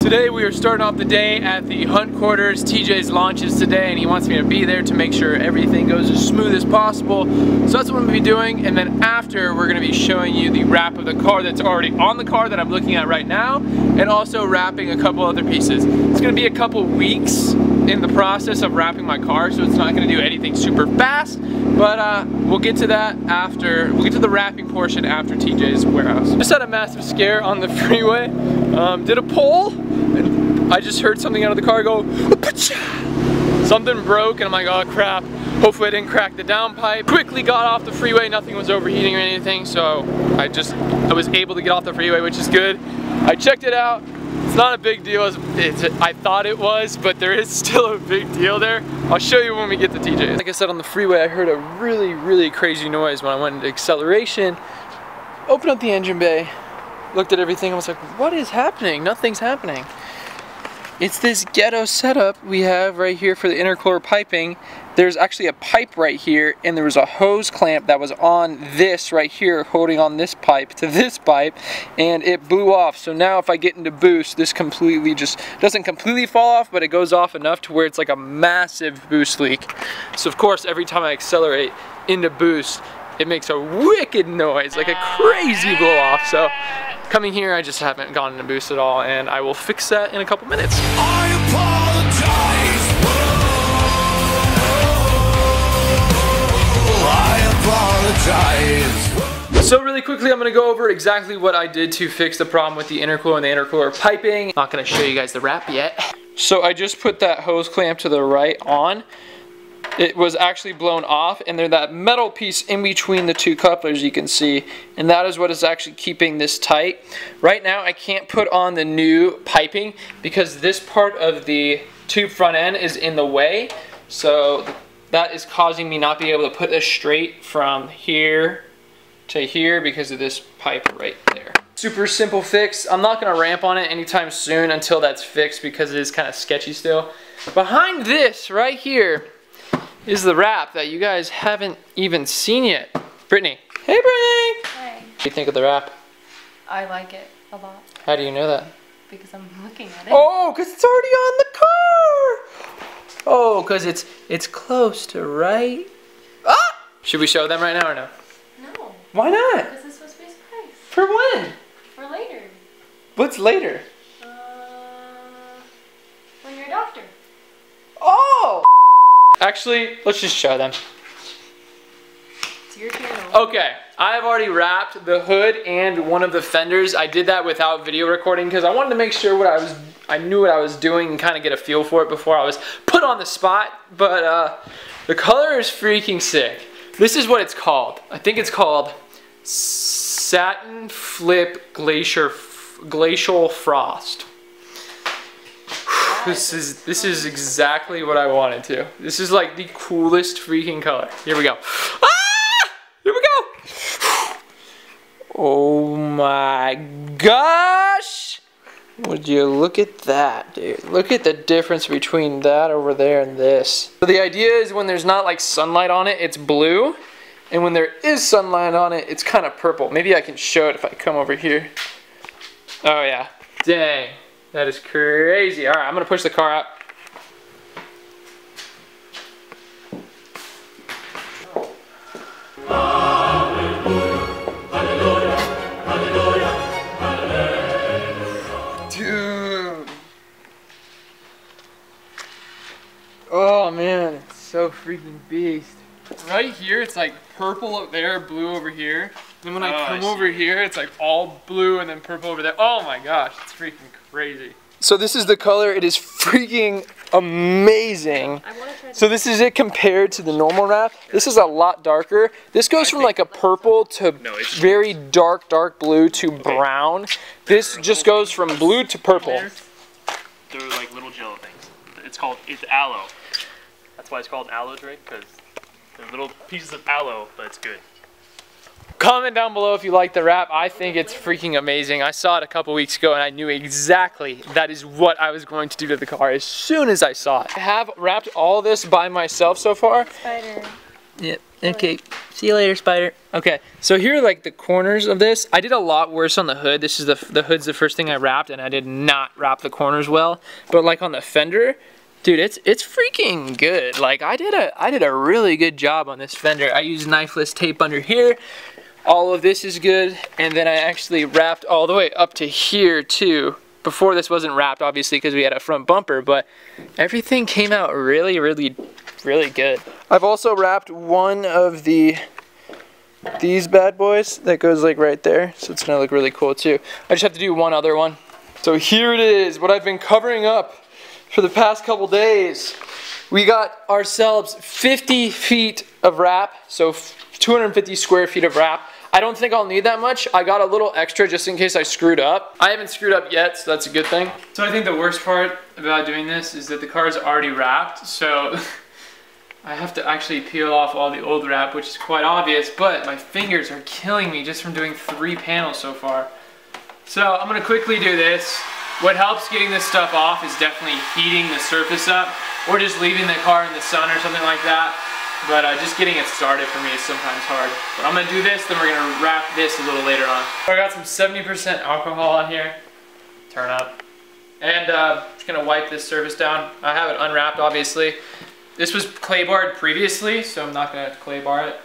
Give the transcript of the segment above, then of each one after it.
Today we are starting off the day at the Hunt quarters. TJ's launches today and he wants me to be there to make sure everything goes as smooth as possible. So that's what I'm going to be doing, and then after we're going to be showing you the wrap of the car that's already on the car that I'm looking at right now, and also wrapping a couple other pieces. It's going to be a couple weeks in the process of wrapping my car, so it's not going to do anything super fast, but we'll get to that after, we'll get to the wrapping portion after TJ's warehouse. Just had a massive scare on the freeway. Did a pull, and I just heard something out of the car go, something broke, and I'm like, oh crap, hopefully I didn't crack the downpipe. Quickly got off the freeway, nothing was overheating or anything, so I was able to get off the freeway, which is good. I checked it out. It's not a big deal as I thought it was, but there is still a big deal there. I'll show you when we get to TJ. Like I said, on the freeway, I heard a really crazy noise when I went into acceleration. Opened up the engine bay, looked at everything, I was like, what is happening? Nothing's happening. It's this ghetto setup we have right here for the intercooler piping. There's actually a pipe right here, and there was a hose clamp that was on this right here, holding on this pipe to this pipe, and it blew off. So now if I get into boost, this completely just doesn't completely fall off, but it goes off enough to where it's like a massive boost leak. So of course, every time I accelerate into boost, it makes a wicked noise, like a crazy blow off. So coming here, I just haven't gone into boost at all, and I will fix that in a couple minutes. I apologize. So really quickly, I'm going to go over exactly what I did to fix the problem with the intercooler and the intercooler piping. Not going to show you guys the wrap yet. So I just put that hose clamp to the right on. It was actually blown off, and there's that metal piece in between the two couplers you can see, and that is what is actually keeping this tight. Right now I can't put on the new piping because this part of the tube front end is in the way, so that is causing me not be able to put this straight from here to here because of this pipe right there. Super simple fix. I'm not going to ramp on it anytime soon until that's fixed because it is kind of sketchy still. Behind this right here is the wrap that you guys haven't even seen yet. Brittany. Hey Brittany! Hey. What do you think of the wrap? I like it a lot. How do you know that? Because I'm looking at it. Oh, because it's already on the car! Oh, because it's close to right. Ah! Should we show them right now or no? No. Why not? Because it's supposed to be a surprise. For when? For later. What's later? When you're a doctor. Oh! Actually, let's just show them. It's your channel. Okay, I have already wrapped the hood and one of the fenders. I did that without video recording because I wanted to make sure I knew what I was doing and kind of get a feel for it before I was put on the spot. But the color is freaking sick. This is what it's called. I think it's called Satin Flip Glacial Frost. This is exactly what I wanted to. This is like the coolest freaking color. Here we go. Ah! Here we go. Oh my gosh. Would you look at that, dude? Look at the difference between that over there and this. So the idea is when there's not like sunlight on it, it's blue. And when there is sunlight on it, it's kind of purple. Maybe I can show it if I come over here. Oh yeah. Dang. That is crazy. All right, I'm gonna push the car out. Dude. Oh man, it's so freaking beast. Right here, it's like purple up there, blue over here. Then when I come over here, it's like all blue and then purple over there. Oh my gosh, it's freaking crazy. So this is the color. It is freaking amazing. So this is it compared to the normal wrap. This is a lot darker. This goes from like a purple to very dark blue to brown. This just goes from blue to purple. They're like little jello things. It's aloe. That's why it's called aloe drink, because they're little pieces of aloe, but it's good. Comment down below if you like the wrap. I think it's freaking amazing. I saw it a couple weeks ago and I knew exactly that is what I was going to do to the car as soon as I saw it. I have wrapped all this by myself so far. Spider. Yep. Okay, see you later, Spider. Okay, so here are like the corners of this. I did a lot worse on the hood. This is the hood's the first thing I wrapped, and I did not wrap the corners well. But like on the fender, dude, it's freaking good. Like I did a really good job on this fender. I used knifeless tape under here. All of this is good, and then I actually wrapped all the way up to here too. Before this wasn't wrapped, obviously, because we had a front bumper, but everything came out really, really, really good. I've also wrapped one of these bad boys that goes like right there, so it's gonna look really cool too. I just have to do one other one. So here it is, what I've been covering up for the past couple days. We got ourselves 50 feet of wrap, so 250 square feet of wrap. I don't think I'll need that much. I got a little extra just in case I screwed up. I haven't screwed up yet, so that's a good thing. So I think the worst part about doing this is that the car is already wrapped, so I have to actually peel off all the old wrap, which is quite obvious, but my fingers are killing me just from doing 3 panels so far. So I'm gonna quickly do this. What helps getting this stuff off is definitely heating the surface up, or just leaving the car in the sun or something like that. But just getting it started for me is sometimes hard. But I'm gonna do this, then we're gonna wrap this a little later on. So I got some 70% alcohol on here. Turn up. And just gonna wipe this surface down. I have it unwrapped, obviously. This was clay barred previously, so I'm not gonna clay bar it,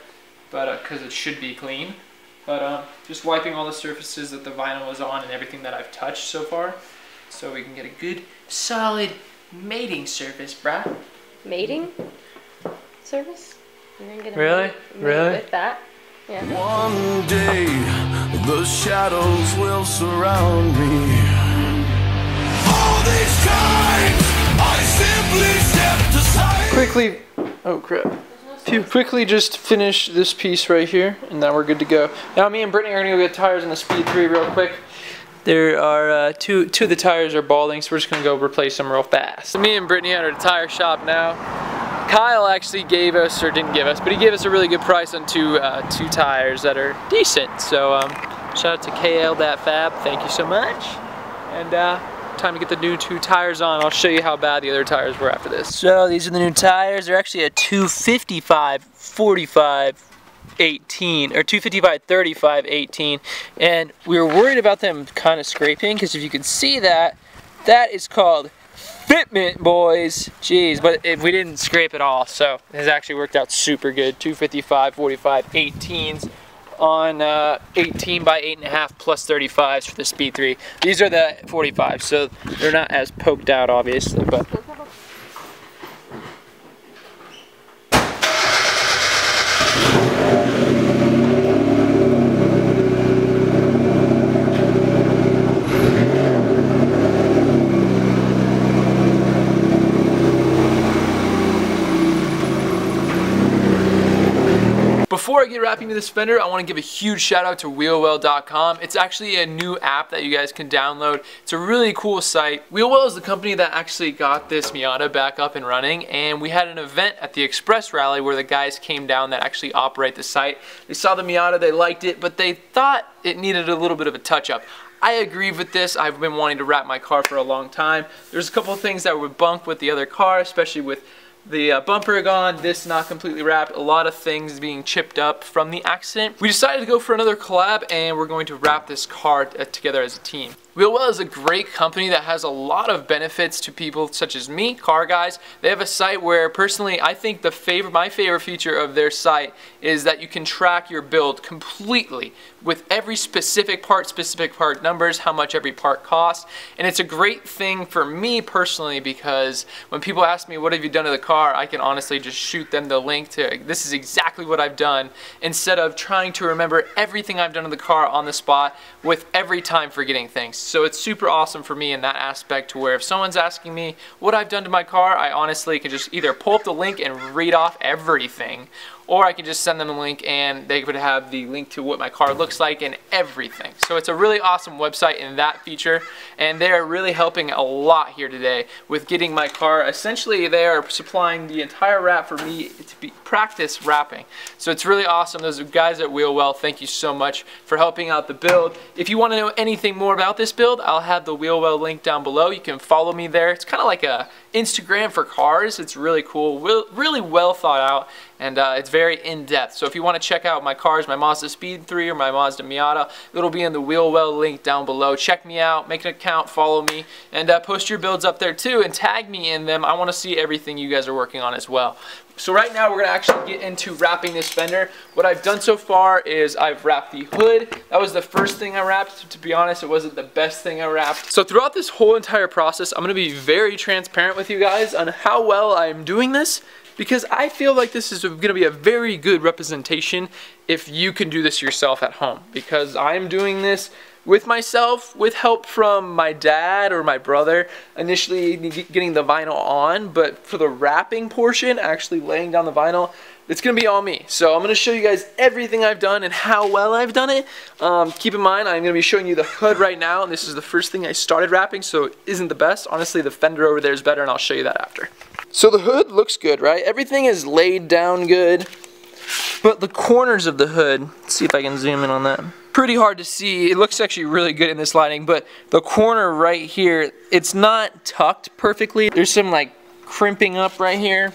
but because it should be clean. But just wiping all the surfaces that the vinyl was on and everything that I've touched so far, so we can get a good, solid mating surface, bruh. Mating service? You're gonna get a Really? mate Really? with that? Yeah. One day the shadows will surround me. All these times I simply stepped aside. Quickly, oh crap. Quickly just finish this piece right here, and now we're good to go. Now me and Brittany are gonna go get tires on the Speed 3 real quick. There are two of the tires are balding, so we're just gonna go replace them real fast. So me and Brittany are at a tire shop now. Kyle actually gave us, or didn't give us, but he gave us a really good price on two tires that are decent. So shout out to KL That Fab, thank you so much. And time to get the new 2 tires on. I'll show you how bad the other tires were after this. So these are the new tires. They're actually a 255/45/18, or 255/35/18, and we were worried about them kind of scraping, because if you can see that, that is called fitment, boys. Jeez, but we didn't scrape at all, so it has actually worked out super good. 255/45/18s on 18 by 8.5 plus 35s for the Speed 3. These are the 45s, so they're not as poked out, obviously, but. Before I get wrapping to this fender, I want to give a huge shout out to wheelwell.com. It's actually a new app that you guys can download. It's a really cool site. Wheelwell is the company that actually got this Miata back up and running, and we had an event at the Express Rally where the guys came down that actually operate the site. They saw the Miata, they liked it, but they thought it needed a little bit of a touch-up. I agree with this. I've been wanting to wrap my car for a long time. There's a couple of things that would bunk with the other car, especially with the bumper gone, this not completely wrapped, a lot of things being chipped up from the accident. We decided to go for another collab, and we're going to wrap this car together as a team. Wheelwell is a great company that has a lot of benefits to people such as me, car guys. They have a site where, personally, I think my favorite feature of their site is that you can track your build completely with every specific part numbers, how much every part costs. And it's a great thing for me personally, because when people ask me, what have you done to the car, I can honestly just shoot them the link to, this is exactly what I've done, instead of trying to remember everything I've done to the car on the spot with every time forgetting things. So it's super awesome for me in that aspect, to where if someone's asking me what I've done to my car, I honestly can just either pull up the link and read off everything, or I can just send them the link and they would have the link to what my car looks like and everything. So it's a really awesome website in that feature, and they are really helping a lot here today with getting my car. Essentially, they are supplying the entire wrap for me to practice wrapping. So it's really awesome. Those guys at Wheelwell, thank you so much for helping out the build. If you want to know anything more about this build, I'll have the Wheelwell link down below. You can follow me there. It's kind of like a Instagram for cars. It's really cool, really well thought out, and it's very very in-depth. So if you want to check out my cars, my Mazda Speed 3 or my Mazda Miata, it'll be in the wheel well link down below. Check me out, make an account, follow me, and post your builds up there too, and tag me in them. I want to see everything you guys are working on as well. So right now we're going to actually get into wrapping this fender. What I've done so far is I've wrapped the hood. That was the first thing I wrapped. To be honest, it wasn't the best thing I wrapped. So throughout this whole entire process, I'm going to be very transparent with you guys on how well I'm doing this, because I feel like this is going to be a very good representation if you can do this yourself at home, because I'm doing this with myself, with help from my dad or my brother, initially getting the vinyl on, but for the wrapping portion, actually laying down the vinyl, it's going to be all me. So I'm going to show you guys everything I've done and how well I've done it. Keep in mind, I'm going to be showing you the hood right now, and this is the first thing I started wrapping, so it isn't the best. Honestly, the fender over there is better, and I'll show you that after. So the hood looks good, right? Everything is laid down good, but the corners of the hood, let's see if I can zoom in on that. Pretty hard to see. It looks actually really good in this lighting, but the corner right here, it's not tucked perfectly. There's some like crimping up right here.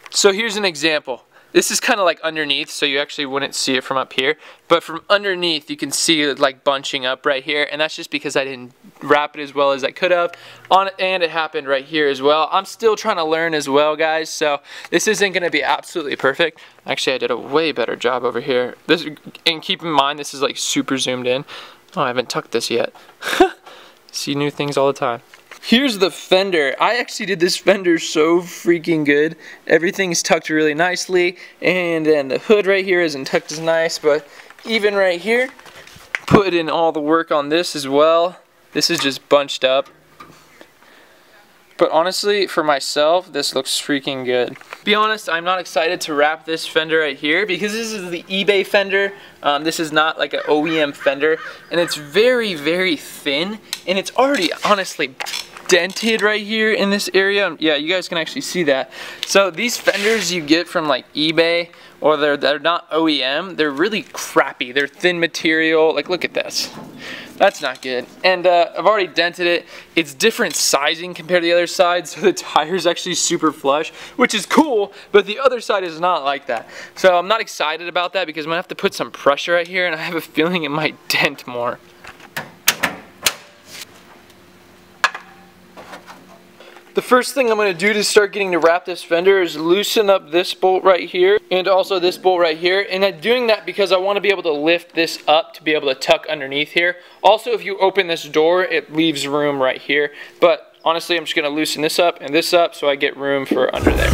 So here's an example. This is kind of like underneath, so you actually wouldn't see it from up here, but from underneath you can see it like bunching up right here, and that's just because I didn't wrap it as well as I could have on it, and it happened right here as well. I'm still trying to learn as well, guys, so this isn't going to be absolutely perfect. Actually, I did a way better job over here. This, and keep in mind, this is like super zoomed in. Oh, I haven't tucked this yet. See new things all the time. Here's the fender. I actually did this fender so freaking good. Everything's tucked really nicely, and then the hood right here isn't tucked as nice, but even right here, put in all the work on this as well. This is just bunched up. But honestly, for myself, this looks freaking good. Be honest, I'm not excited to wrap this fender right here because this is the eBay fender. This is not like an OEM fender, and it's very, very thin, and it's already honestly dented right here in this area. Yeah, you guys can actually see that. So these fenders you get from like eBay, or they're not OEM, they're really crappy. They're thin material. Like, look at this. That's not good. And I've already dented it. It's different sizing compared to the other side, so the tire's actually super flush, which is cool, but the other side is not like that. So I'm not excited about that because I'm gonna have to put some pressure right here, and I have a feeling it might dent more. The first thing I'm going to do to start getting to wrap this fender is loosen up this bolt right here and also this bolt right here. And I'm doing that because I want to be able to lift this up to be able to tuck underneath here. Also, if you open this door, it leaves room right here. But honestly, I'm just going to loosen this up and this up so I get room for under there.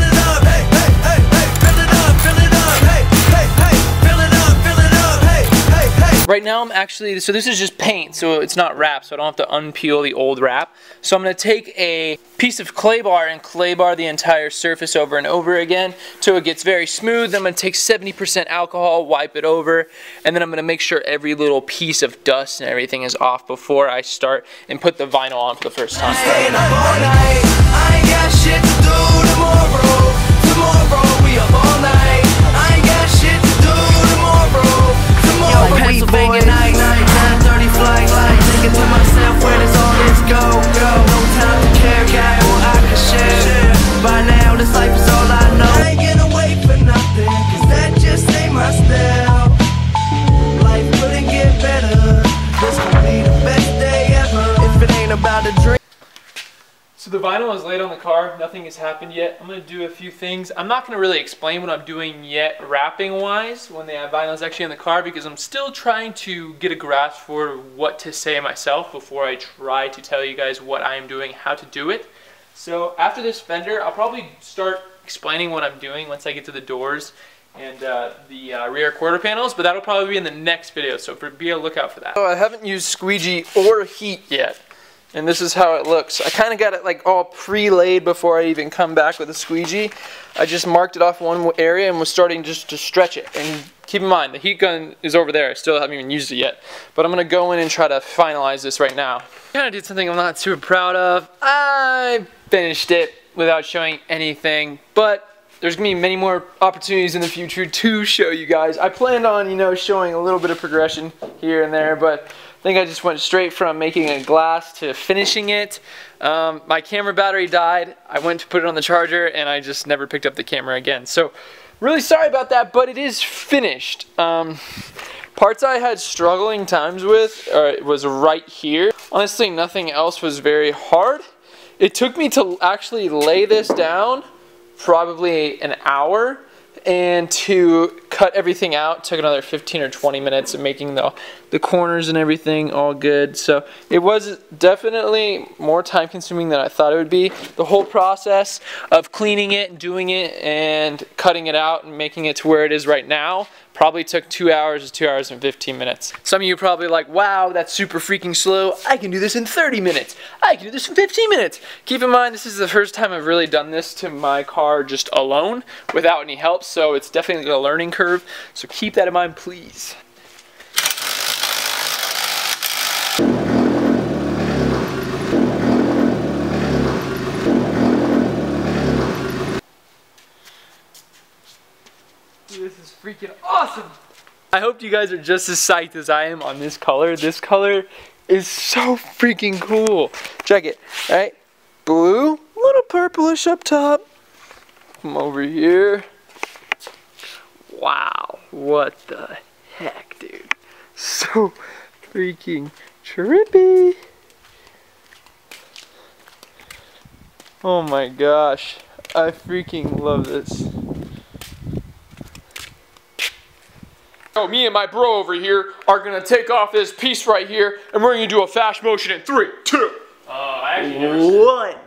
Right now I'm actually, so this is just paint, so it's not wrap, so I don't have to unpeel the old wrap. So I'm going to take a piece of clay bar and clay bar the entire surface over and over again so it gets very smooth. I'm going to take 70% alcohol, wipe it over, and then I'm going to make sure every little piece of dust and everything is off before I start and put the vinyl on for the first time. Pennsylvania night, 9:30 flight, thinking to myself, where does all this go? No time to care, got what I can share. By now, this life is all I know. I ain't gonna wait for nothing, cause that just ain't my style. Life couldn't get better. This could be the best day ever if it ain't about a drink. So the vinyl is laid on the car, nothing has happened yet. I'm going to do a few things. I'm not going to really explain what I'm doing yet wrapping wise when the vinyl is actually in the car, because I'm still trying to get a grasp for what to say myself before I try to tell you guys what I am doing, how to do it. So after this fender, I'll probably start explaining what I'm doing once I get to the doors and the rear quarter panels, but that'll probably be in the next video, so be on the lookout for that. So I haven't used squeegee or heat yet. And this is how it looks. I kind of got it like all pre-laid before I even come back with a squeegee. I just marked it off one area and was starting just to stretch it. And keep in mind, the heat gun is over there. I still haven't even used it yet. But I'm going to go in and try to finalize this right now. Kind of did something I'm not super proud of. I finished it without showing anything. But there's going to be many more opportunities in the future to show you guys. I planned on, you know, showing a little bit of progression here and there, but I think I just went straight from making a glass to finishing it. My camera battery died. I went to put it on the charger and I just never picked up the camera again. So really sorry about that, but it is finished. Parts I had struggling times with was right here. Honestly, nothing else was very hard. It took me to actually lay this down probably an hour, and to cut everything out took another 15 or 20 minutes of making the corners and everything all good. So it was definitely more time consuming than I thought it would be. The whole process of cleaning it and doing it and cutting it out and making it to where it is right now probably took 2 hours to 2 hours and 15 minutes. Some of you are probably like, wow, that's super freaking slow. I can do this in 30 minutes. I can do this in 15 minutes. Keep in mind, this is the first time I've really done this to my car just alone without any help, so it's definitely a learning curve. So keep that in mind, please. This is freaking awesome! I hope you guys are just as psyched as I am on this color. This color is so freaking cool. Check it, right? Blue, little purplish up top. Come over here. Wow, what the heck, dude? So freaking trippy. Oh my gosh, I freaking love this. Oh, me and my bro over here are gonna take off this piece right here, and we're gonna do a fast motion in 3, 2. I actually never. What?